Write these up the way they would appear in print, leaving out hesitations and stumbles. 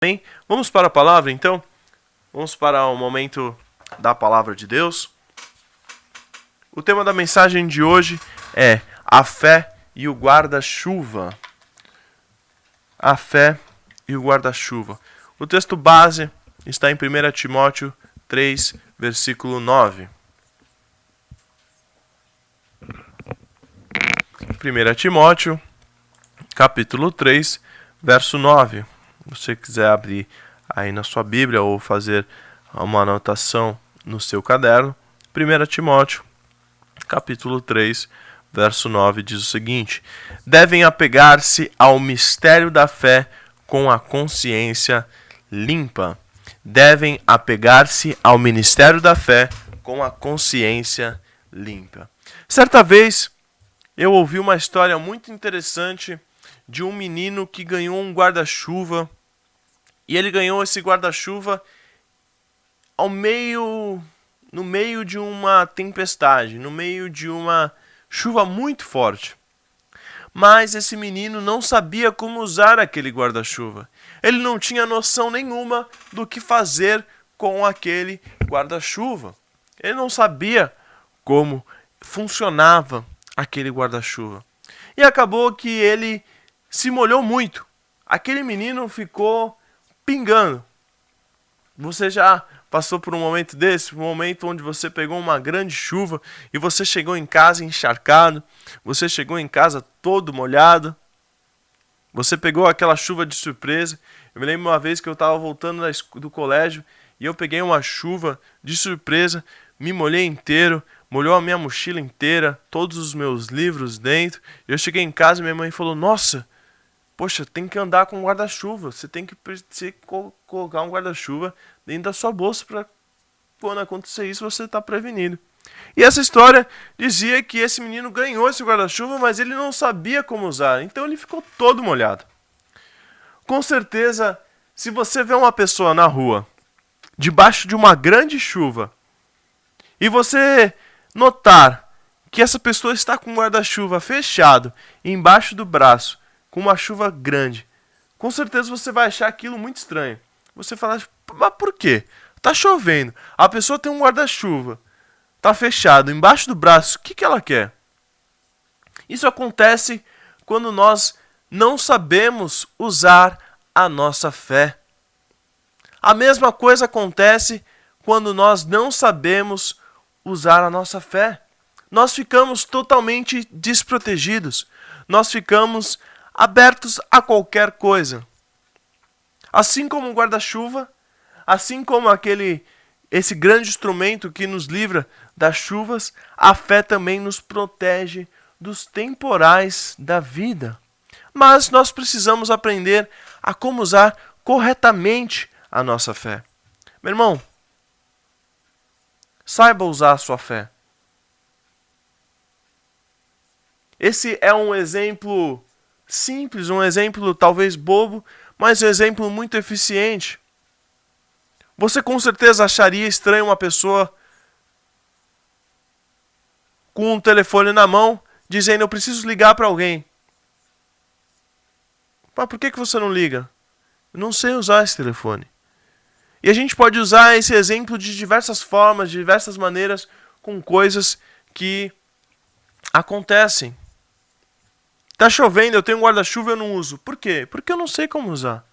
Bem, vamos para a palavra então? Vamos para o momento da palavra de Deus. O tema da mensagem de hoje é a fé e o guarda-chuva. A fé e o guarda-chuva. O texto base está em 1 Timóteo 3, versículo 9. 1 Timóteo, capítulo 3, verso 9. Se você quiser abrir aí na sua Bíblia ou fazer uma anotação no seu caderno, 1 Timóteo, capítulo 3, verso 9 diz o seguinte: devem apegar-se ao mistério da fé com a consciência limpa. Devem apegar-se ao ministério da fé com a consciência limpa. Certa vez, eu ouvi uma história muito interessante de um menino que ganhou um guarda-chuva. E ele ganhou esse guarda-chuva no meio de uma tempestade, no meio de uma chuva muito forte. Mas esse menino não sabia como usar aquele guarda-chuva. Ele não tinha noção nenhuma do que fazer com aquele guarda-chuva. Ele não sabia como funcionava aquele guarda-chuva. E acabou que ele se molhou muito. Aquele menino ficou pingando. Você já passou por um momento desse? Um momento onde você pegou uma grande chuva e você chegou em casa encharcado, você chegou em casa todo molhado, você pegou aquela chuva de surpresa. Eu me lembro uma vez que eu estava voltando do colégio e eu peguei uma chuva de surpresa, me molhei inteiro, molhou a minha mochila inteira, todos os meus livros dentro. Eu cheguei em casa e minha mãe falou: nossa, poxa, tem que andar com um guarda-chuva. Você tem que colocar um guarda-chuva dentro da sua bolsa para quando acontecer isso você estar prevenido. E essa história dizia que esse menino ganhou esse guarda-chuva, mas ele não sabia como usar. Então ele ficou todo molhado. Com certeza, se você vê uma pessoa na rua, debaixo de uma grande chuva, e você notar que essa pessoa está com um guarda-chuva fechado embaixo do braço, com uma chuva grande, com certeza você vai achar aquilo muito estranho. Você fala: mas por quê? Tá chovendo, a pessoa tem um guarda-chuva, tá fechado embaixo do braço, o que ela quer? Isso acontece quando nós não sabemos usar a nossa fé. A mesma coisa acontece quando nós não sabemos usar a nossa fé. Nós ficamos totalmente desprotegidos. Nós ficamos abertos a qualquer coisa. Assim como o guarda-chuva, assim como esse grande instrumento que nos livra das chuvas, a fé também nos protege dos temporais da vida. Mas nós precisamos aprender a como usar corretamente a nossa fé. Meu irmão, saiba usar a sua fé. Esse é um exemplo simples, um exemplo talvez bobo, mas um exemplo muito eficiente. Você com certeza acharia estranho uma pessoa com um telefone na mão dizendo: eu preciso ligar para alguém. Mas por que você não liga? Eu não sei usar esse telefone. E a gente pode usar esse exemplo de diversas formas, de diversas maneiras, com coisas que acontecem. Tá chovendo, eu tenho um guarda-chuva e eu não uso. Por quê? Porque eu não sei como usar.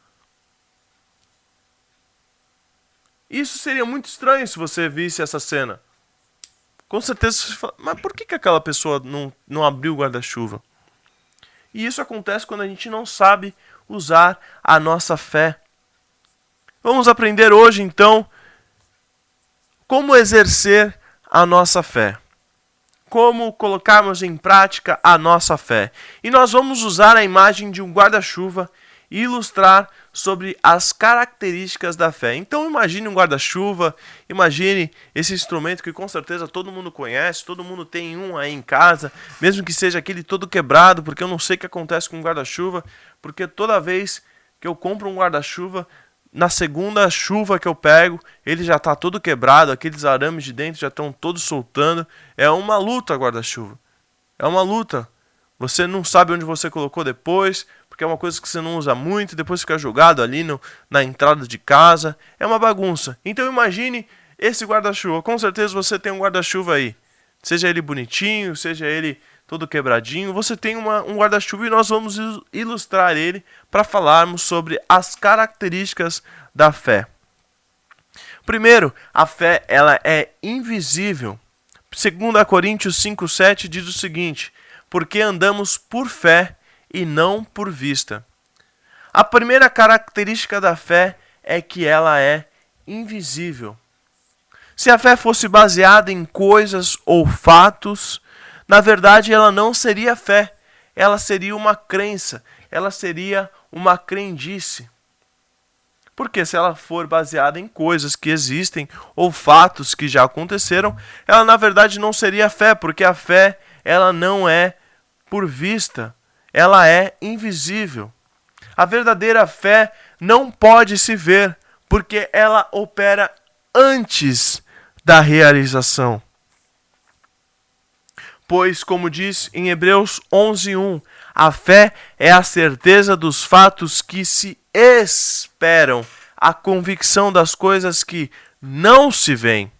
Isso seria muito estranho se você visse essa cena. Com certeza você fala: mas por que aquela pessoa não abriu o guarda-chuva? E isso acontece quando a gente não sabe usar a nossa fé. Vamos aprender hoje, então, como exercer a nossa fé. Como colocarmos em prática a nossa fé. E nós vamos usar a imagem de um guarda-chuva e ilustrar sobre as características da fé. Então imagine um guarda-chuva, imagine esse instrumento que com certeza todo mundo conhece, todo mundo tem um aí em casa, mesmo que seja aquele todo quebrado, porque eu não sei o que acontece com um guarda-chuva, porque toda vez que eu compro um guarda-chuva, na segunda chuva que eu pego, ele já está todo quebrado, aqueles arames de dentro já estão todos soltando. É uma luta guarda-chuva. É uma luta. Você não sabe onde você colocou depois, porque é uma coisa que você não usa muito, depois fica jogado ali na entrada de casa. É uma bagunça. Então imagine esse guarda-chuva. Com certeza você tem um guarda-chuva aí. Seja ele bonitinho, seja ele todo quebradinho. Você tem um guarda-chuva e nós vamos ilustrar ele para falarmos sobre as características da fé. Primeiro, a fé ela é invisível. 2 Coríntios 5,7 diz o seguinte: porque andamos por fé e não por vista. A primeira característica da fé é que ela é invisível. Se a fé fosse baseada em coisas ou fatos, na verdade ela não seria fé, ela seria uma crença, ela seria uma crendice. Porque se ela for baseada em coisas que existem ou fatos que já aconteceram, ela na verdade não seria fé, porque a fé ela não é por vista, ela é invisível. A verdadeira fé não pode se ver, porque ela opera antes da realização. Pois, como diz em Hebreus 11:1, a fé é a certeza dos fatos que se esperam, a convicção das coisas que não se veem.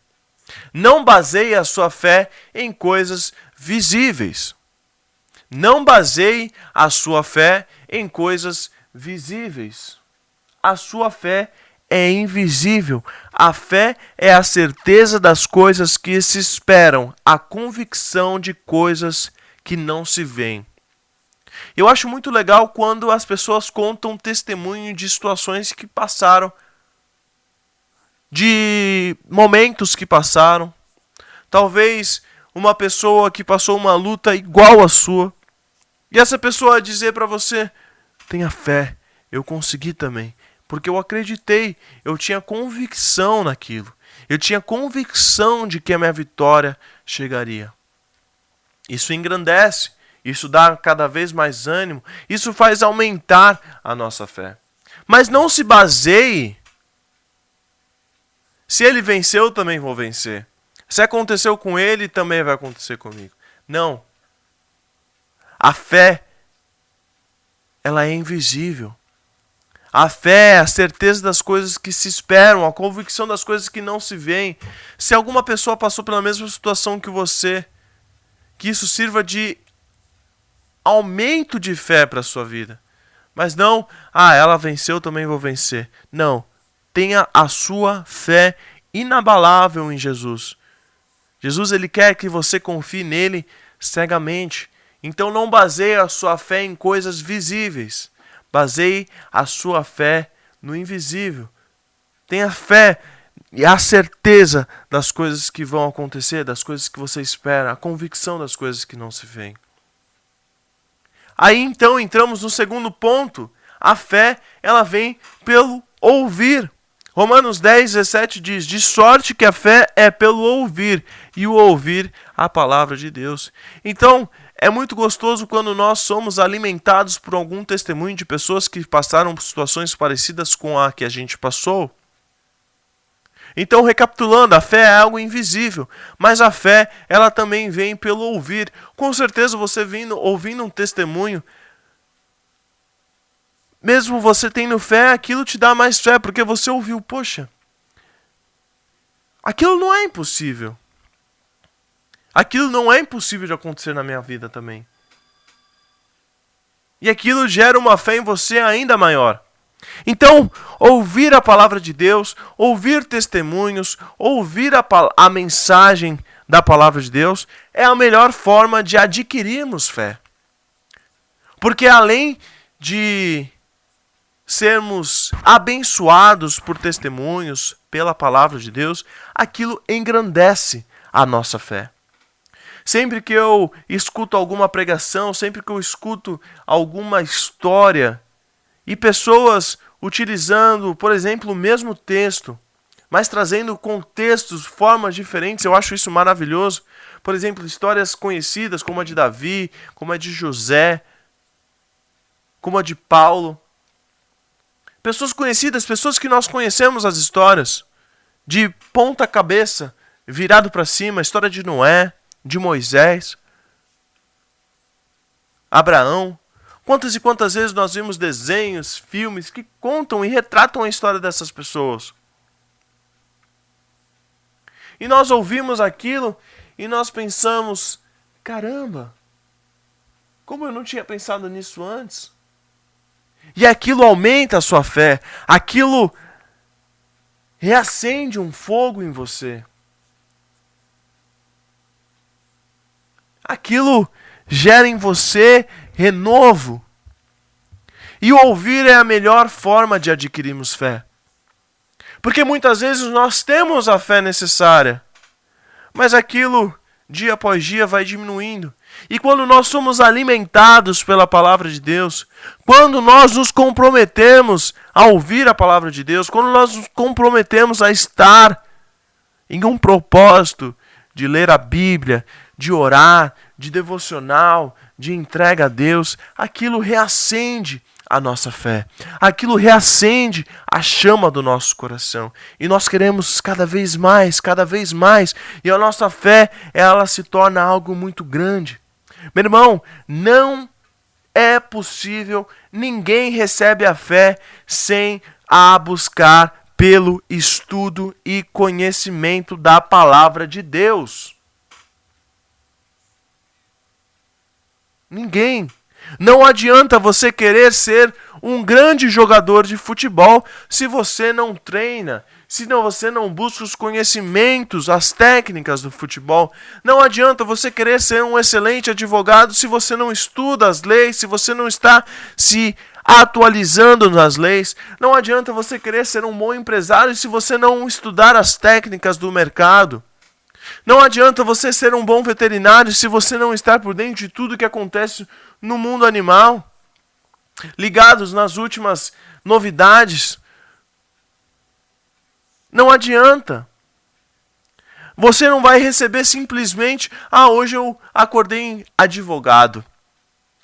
Não baseie a sua fé em coisas visíveis. Não baseie a sua fé em coisas visíveis. A sua fé é invisível. A fé é a certeza das coisas que se esperam, a convicção de coisas que não se veem. Eu acho muito legal quando as pessoas contam testemunho de situações que passaram, de momentos que passaram. Talvez uma pessoa que passou uma luta igual à sua, e essa pessoa dizer para você: tenha fé, eu consegui também. Porque eu acreditei, eu tinha convicção naquilo. Eu tinha convicção de que a minha vitória chegaria. Isso engrandece, isso dá cada vez mais ânimo, isso faz aumentar a nossa fé. Mas não se baseie. Se ele venceu, eu também vou vencer. Se aconteceu com ele, também vai acontecer comigo. Não. A fé, ela é invisível. A fé é a certeza das coisas que se esperam, a convicção das coisas que não se veem. Se alguma pessoa passou pela mesma situação que você, que isso sirva de aumento de fé para a sua vida. Mas não, ela venceu, também vou vencer. Não, tenha a sua fé inabalável em Jesus. Jesus, ele quer que você confie nele cegamente. Então não baseie a sua fé em coisas visíveis. Baseie a sua fé no invisível. Tenha fé e a certeza das coisas que vão acontecer, das coisas que você espera, a convicção das coisas que não se veem. Aí então entramos no segundo ponto. A fé, ela vem pelo ouvir. Romanos 10:17 diz: de sorte que a fé é pelo ouvir, e o ouvir a palavra de Deus. Então, é muito gostoso quando nós somos alimentados por algum testemunho de pessoas que passaram por situações parecidas com a que a gente passou. Então, recapitulando, a fé é algo invisível, mas a fé, ela também vem pelo ouvir. Com certeza você ouvindo um testemunho, mesmo você tendo fé, aquilo te dá mais fé, porque você ouviu, poxa, aquilo não é impossível. Aquilo não é impossível de acontecer na minha vida também. E aquilo gera uma fé em você ainda maior. Então, ouvir a palavra de Deus, ouvir testemunhos, ouvir a mensagem da palavra de Deus é a melhor forma de adquirirmos fé. Porque além de sermos abençoados por testemunhos, pela palavra de Deus, aquilo engrandece a nossa fé. Sempre que eu escuto alguma pregação, sempre que eu escuto alguma história e pessoas utilizando, por exemplo, o mesmo texto, mas trazendo contextos, formas diferentes, eu acho isso maravilhoso. Por exemplo, histórias conhecidas como a de Davi, como a de José, como a de Paulo. Pessoas conhecidas, pessoas que nós conhecemos as histórias, de ponta cabeça, virado para cima, a história de Noé, de Moisés. Abraão. Quantas e quantas vezes nós vimos desenhos, filmes que contam e retratam a história dessas pessoas. E nós ouvimos aquilo e nós pensamos, caramba, como eu não tinha pensado nisso antes? E aquilo aumenta a sua fé, aquilo reacende um fogo em você. Aquilo gera em você renovo. E o ouvir é a melhor forma de adquirirmos fé. Porque muitas vezes nós temos a fé necessária, mas aquilo, dia após dia, vai diminuindo. E quando nós somos alimentados pela palavra de Deus, quando nós nos comprometemos a ouvir a palavra de Deus, quando nós nos comprometemos a estar em um propósito de ler a Bíblia, de orar, de devocional, de entrega a Deus, aquilo reacende a nossa fé. Aquilo reacende a chama do nosso coração. E nós queremos cada vez mais, e a nossa fé, ela se torna algo muito grande. Meu irmão, não é possível, ninguém recebe a fé sem a buscar pelo estudo e conhecimento da palavra de Deus. Ninguém. Não adianta você querer ser um grande jogador de futebol se você não treina, se você não busca os conhecimentos, as técnicas do futebol. Não adianta você querer ser um excelente advogado se você não estuda as leis, se você não está se atualizando nas leis. Não adianta você querer ser um bom empresário se você não estudar as técnicas do mercado. Não adianta você ser um bom veterinário se você não estar por dentro de tudo que acontece no mundo animal, ligados nas últimas novidades. Não adianta. Você não vai receber simplesmente, hoje eu acordei advogado.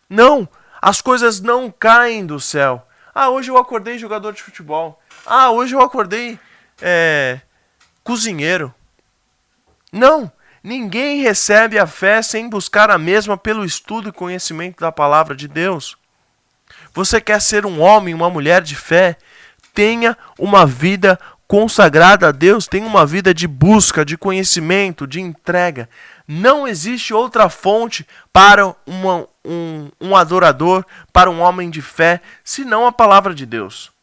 Não, as coisas não caem do céu. Hoje eu acordei jogador de futebol. Hoje eu acordei cozinheiro. Não, ninguém recebe a fé sem buscar a mesma pelo estudo e conhecimento da palavra de Deus. Você quer ser um homem, uma mulher de fé? Tenha uma vida consagrada a Deus, tenha uma vida de busca, de conhecimento, de entrega. Não existe outra fonte para um adorador, para um homem de fé, senão a palavra de Deus.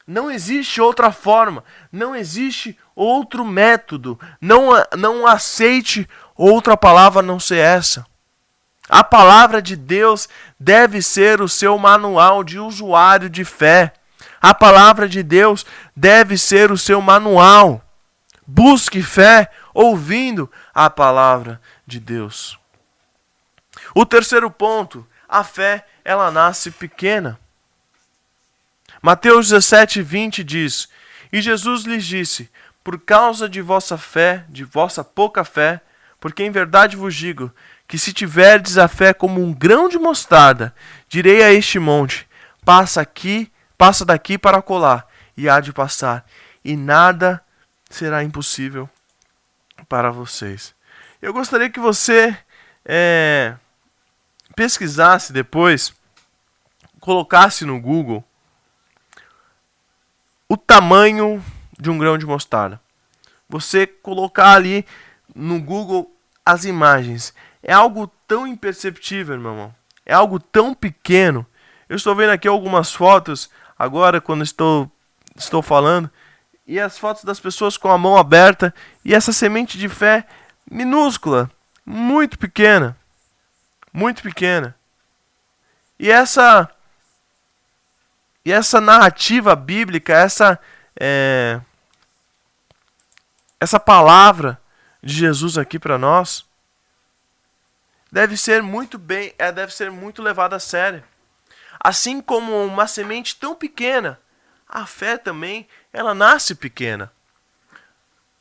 Não existe outra forma, não existe outro método, não aceite outra palavra a não ser essa. A palavra de Deus deve ser o seu manual de usuário de fé. A palavra de Deus deve ser o seu manual. Busque fé ouvindo a palavra de Deus. O terceiro ponto, a fé, ela nasce pequena. Mateus 17:20 diz: E Jesus lhes disse: Por causa de vossa fé, de vossa pouca fé, porque em verdade vos digo, que se tiverdes a fé como um grão de mostarda, direi a este monte: passa daqui para acolá, e há de passar, e nada será impossível para vocês. Eu gostaria que você pesquisasse depois, colocasse no Google o tamanho de um grão de mostarda. Você colocar ali no Google as imagens. É algo tão imperceptível, meu irmão. É algo tão pequeno. Eu estou vendo aqui algumas fotos agora quando estou falando. E as fotos das pessoas com a mão aberta. E essa semente de fé minúscula. Muito pequena. Muito pequena. E essa narrativa bíblica, essa palavra de Jesus aqui para nós, deve ser muito levada a sério. Assim como uma semente tão pequena, a fé também, ela nasce pequena.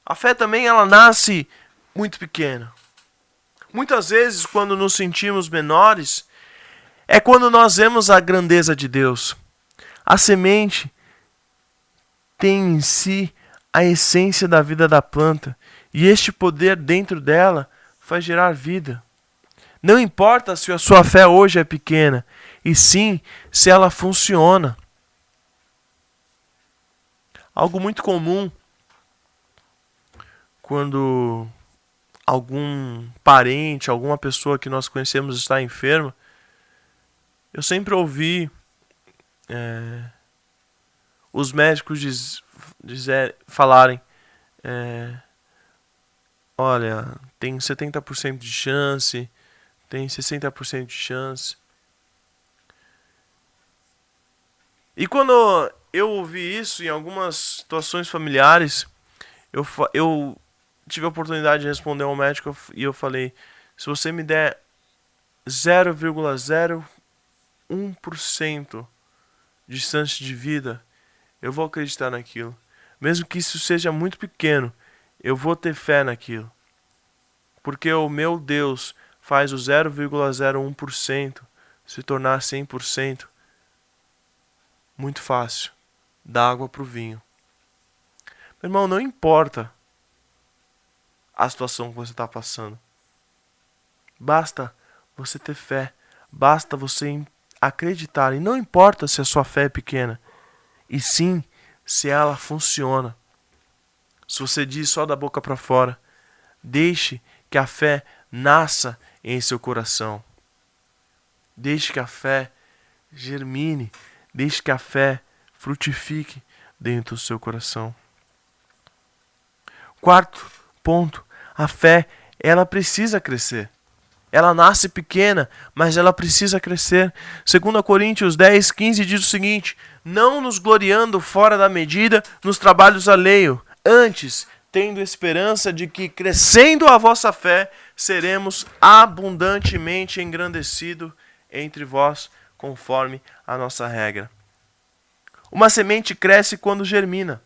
A fé também, ela nasce muito pequena. Muitas vezes, quando nos sentimos menores, é quando nós vemos a grandeza de Deus. A semente tem em si a essência da vida da planta, e este poder dentro dela faz gerar vida. Não importa se a sua fé hoje é pequena, e sim se ela funciona. Algo muito comum quando algum parente, alguma pessoa que nós conhecemos está enferma, eu sempre ouvi os médicos falarem, olha, tem 70% de chance, tem 60% de chance. E quando eu ouvi isso em algumas situações familiares, eu tive a oportunidade de responder ao médico e eu falei, se você me der 0,01% de chance de vida, eu vou acreditar naquilo. Mesmo que isso seja muito pequeno, eu vou ter fé naquilo. Porque o meu Deus faz o 0,01% se tornar 100% muito fácil. Da água para o vinho. Meu irmão, não importa a situação que você está passando. Basta você ter fé. Basta você acreditar. E não importa se a sua fé é pequena. E sim, se ela funciona. Se você diz só da boca para fora. Deixe que a fé nasça em seu coração. Deixe que a fé germine. Deixe que a fé frutifique dentro do seu coração. Quarto ponto, a fé, ela precisa crescer. Ela nasce pequena, mas ela precisa crescer. 2 Coríntios 10, 15 diz o seguinte, não nos gloriando fora da medida nos trabalhos alheios, antes, tendo esperança de que, crescendo a vossa fé, seremos abundantemente engrandecidos entre vós, conforme a nossa regra. Uma semente cresce quando germina.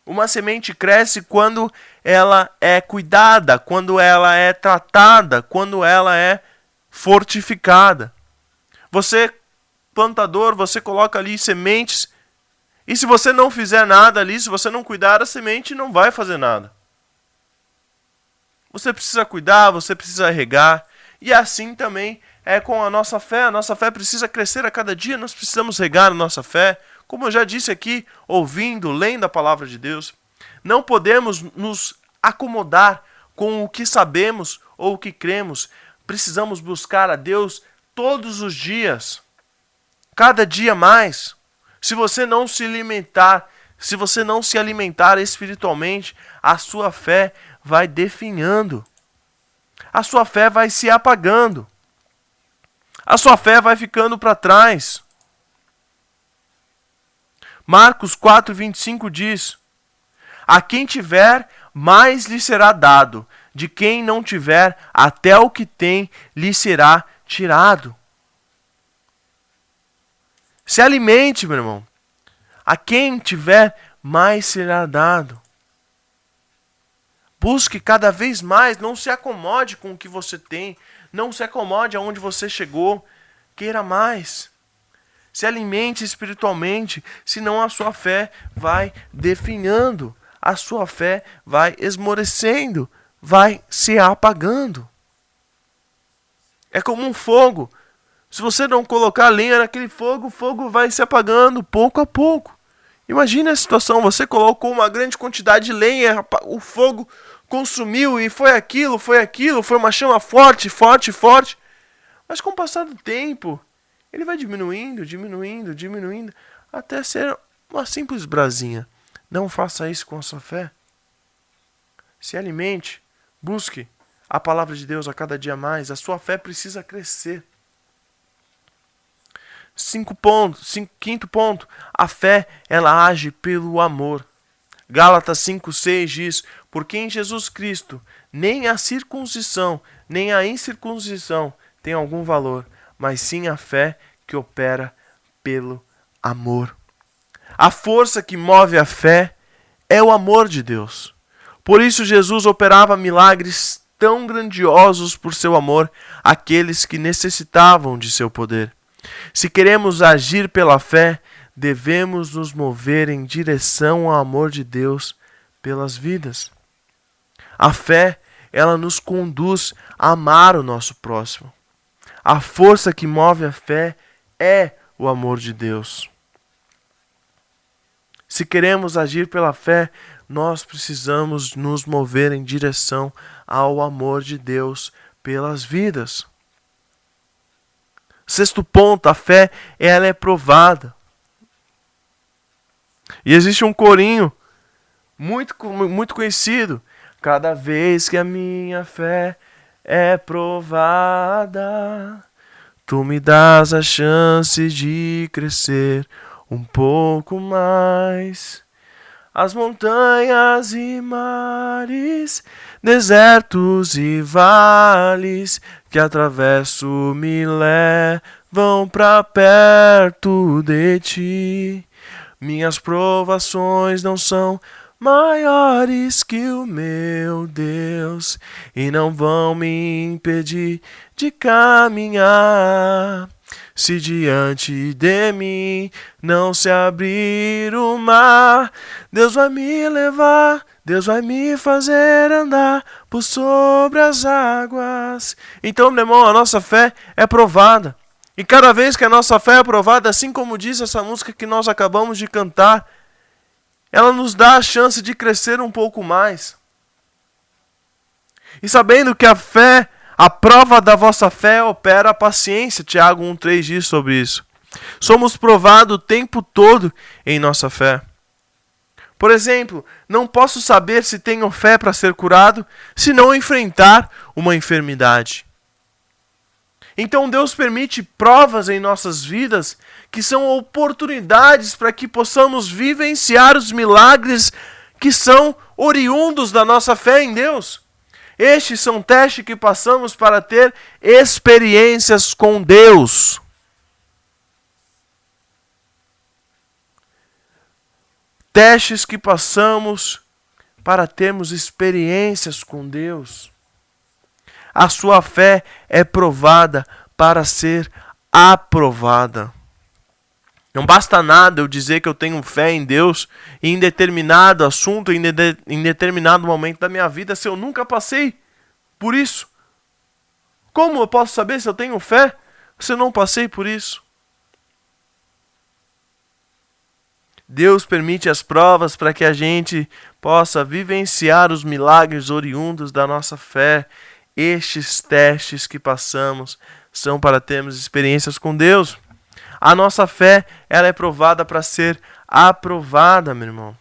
Uma semente cresce quando ela é cuidada, quando ela é tratada, quando ela é fortificada. Você, plantador, você coloca ali sementes, e se você não fizer nada ali, se você não cuidar, a semente não vai fazer nada. Você precisa cuidar, você precisa regar, e assim também é com a nossa fé. A nossa fé precisa crescer a cada dia, nós precisamos regar a nossa fé. Como eu já disse aqui, ouvindo, lendo a palavra de Deus, não podemos nos acomodar com o que sabemos ou o que cremos. Precisamos buscar a Deus todos os dias, cada dia mais. Se você não se alimentar espiritualmente, a sua fé vai definhando. A sua fé vai se apagando. A sua fé vai ficando para trás. Marcos 4:25 diz, a quem tiver, mais lhe será dado. De quem não tiver, até o que tem lhe será tirado. Se alimente, meu irmão. A quem tiver, mais será dado. Busque cada vez mais, não se acomode com o que você tem. Não se acomode aonde você chegou. Queira mais. Se alimente espiritualmente, senão a sua fé vai definhando. A sua fé vai esmorecendo, vai se apagando. É como um fogo. Se você não colocar lenha naquele fogo, o fogo vai se apagando pouco a pouco. Imagine a situação, você colocou uma grande quantidade de lenha, o fogo consumiu e foi aquilo, foi uma chama forte. Mas com o passar do tempo, ele vai diminuindo, até ser uma simples brasinha. Não faça isso com a sua fé. Se alimente, busque a palavra de Deus a cada dia mais. A sua fé precisa crescer. Quinto ponto, a fé, ela age pelo amor. Gálatas 5:6 diz, porque em Jesus Cristo nem a circuncisão, nem a incircuncisão tem algum valor, mas sim a fé que opera pelo amor. A força que move a fé é o amor de Deus. Por isso Jesus operava milagres tão grandiosos por seu amor àqueles que necessitavam de seu poder. Se queremos agir pela fé, devemos nos mover em direção ao amor de Deus pelas vidas. A fé ela nos conduz a amar o nosso próximo. A força que move a fé é o amor de Deus. Se queremos agir pela fé, nós precisamos nos mover em direção ao amor de Deus pelas vidas. Sexto ponto, a fé ela é provada. E existe um corinho muito conhecido. Cada vez que a minha fé é provada, tu me dás a chance de crescer um pouco mais. As montanhas e mares, desertos e vales que atravesso me levam pra perto de ti. Minhas provações não são maiores que o meu Deus e não vão me impedir de caminhar. Se diante de mim não se abrir o mar, Deus vai me levar, Deus vai me fazer andar por sobre as águas. Então, meu irmão, a nossa fé é provada. E cada vez que a nossa fé é provada, assim como diz essa música que nós acabamos de cantar, ela nos dá a chance de crescer um pouco mais. E sabendo que a fé, a prova da vossa fé opera a paciência. Tiago 1,3 diz sobre isso. Somos provados o tempo todo em nossa fé. Por exemplo, não posso saber se tenho fé para ser curado se não enfrentar uma enfermidade. Então Deus permite provas em nossas vidas que são oportunidades para que possamos vivenciar os milagres que são oriundos da nossa fé em Deus. Estes são testes que passamos para ter experiências com Deus. Testes que passamos para termos experiências com Deus. A sua fé é provada para ser aprovada. Não basta nada eu dizer que eu tenho fé em Deus em determinado assunto, em determinado momento da minha vida, se eu nunca passei por isso. Como eu posso saber se eu tenho fé se eu não passei por isso? Deus permite as provas para que a gente possa vivenciar os milagres oriundos da nossa fé. Estes testes que passamos são para termos experiências com Deus. A nossa fé, ela é provada para ser aprovada, meu irmão.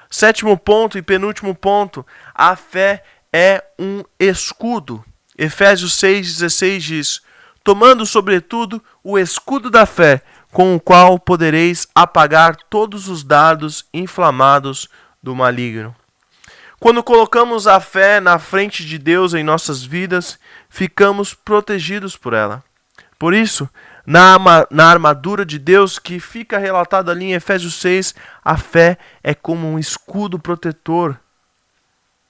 Sétimo ponto e penúltimo ponto, a fé é um escudo. Efésios 6,16 diz: tomando sobretudo o escudo da fé, com o qual podereis apagar todos os dardos inflamados do maligno. Quando colocamos a fé na frente de Deus em nossas vidas, ficamos protegidos por ela. Por isso, na armadura de Deus, que fica relatado ali em Efésios 6, a fé é como um escudo protetor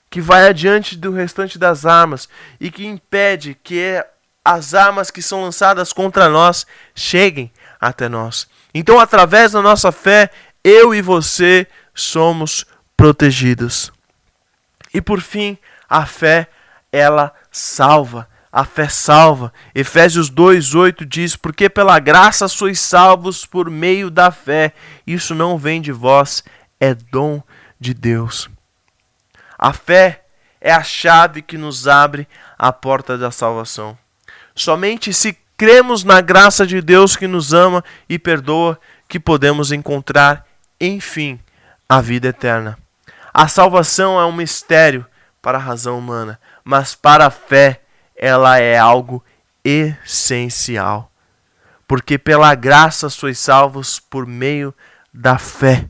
que vai adiante do restante das armas e que impede que as armas que são lançadas contra nós cheguem até nós. Então, através da nossa fé, eu e você somos protegidos. E por fim, a fé, ela salva. A fé salva. Efésios 2,8 diz: porque pela graça sois salvos por meio da fé. Isso não vem de vós, é dom de Deus. A fé é a chave que nos abre a porta da salvação. Somente se cremos na graça de Deus que nos ama e perdoa, que podemos encontrar, enfim, a vida eterna. A salvação é um mistério para a razão humana, mas para a fé ela é algo essencial. Porque pela graça sois salvos por meio da fé.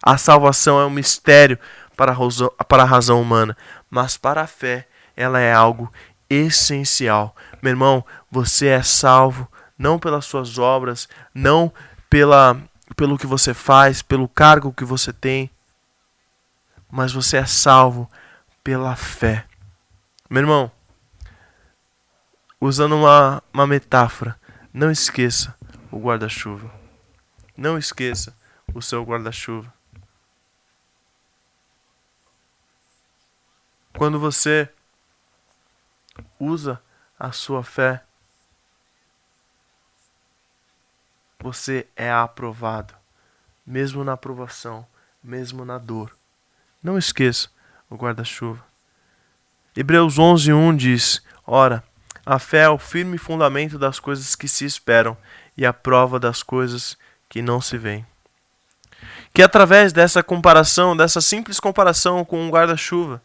A salvação é um mistério para a razão humana, mas para a fé ela é algo essencial. Meu irmão, você é salvo não pelas suas obras, não pelo que você faz, pelo cargo que você tem, mas você é salvo pela fé. Meu irmão, usando uma metáfora, não esqueça o guarda-chuva. Não esqueça o seu guarda-chuva. Quando você usa a sua fé, você é aprovado, mesmo na aprovação, mesmo na dor. Não esqueça o guarda-chuva. Hebreus 11:1 diz: Ora, a fé é o firme fundamento das coisas que se esperam e a prova das coisas que não se veem. Que através dessa comparação, dessa simples comparação com um guarda-chuva,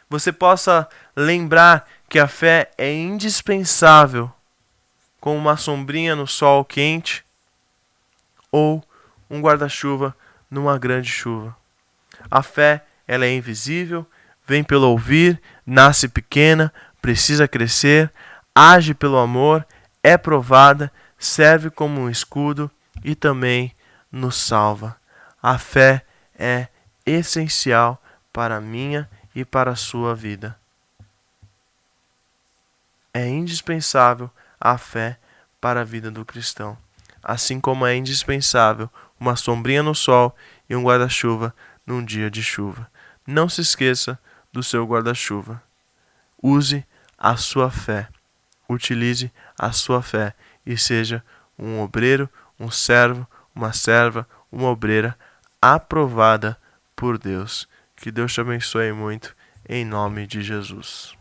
você possa lembrar que a fé é indispensável, como uma sombrinha no sol quente ou um guarda-chuva numa grande chuva. A fé, ela é invisível, vem pelo ouvir, nasce pequena, precisa crescer, age pelo amor, é provada, serve como um escudo e também nos salva. A fé é essencial para a minha e para a sua vida. É indispensável a fé para a vida do cristão, assim como é indispensável uma sombrinha no sol e um guarda-chuva num dia de chuva. Não se esqueça do seu guarda-chuva. Use a sua fé. Utilize a sua fé e seja um obreiro, um servo, uma serva, uma obreira aprovada por Deus. Que Deus te abençoe muito, em nome de Jesus.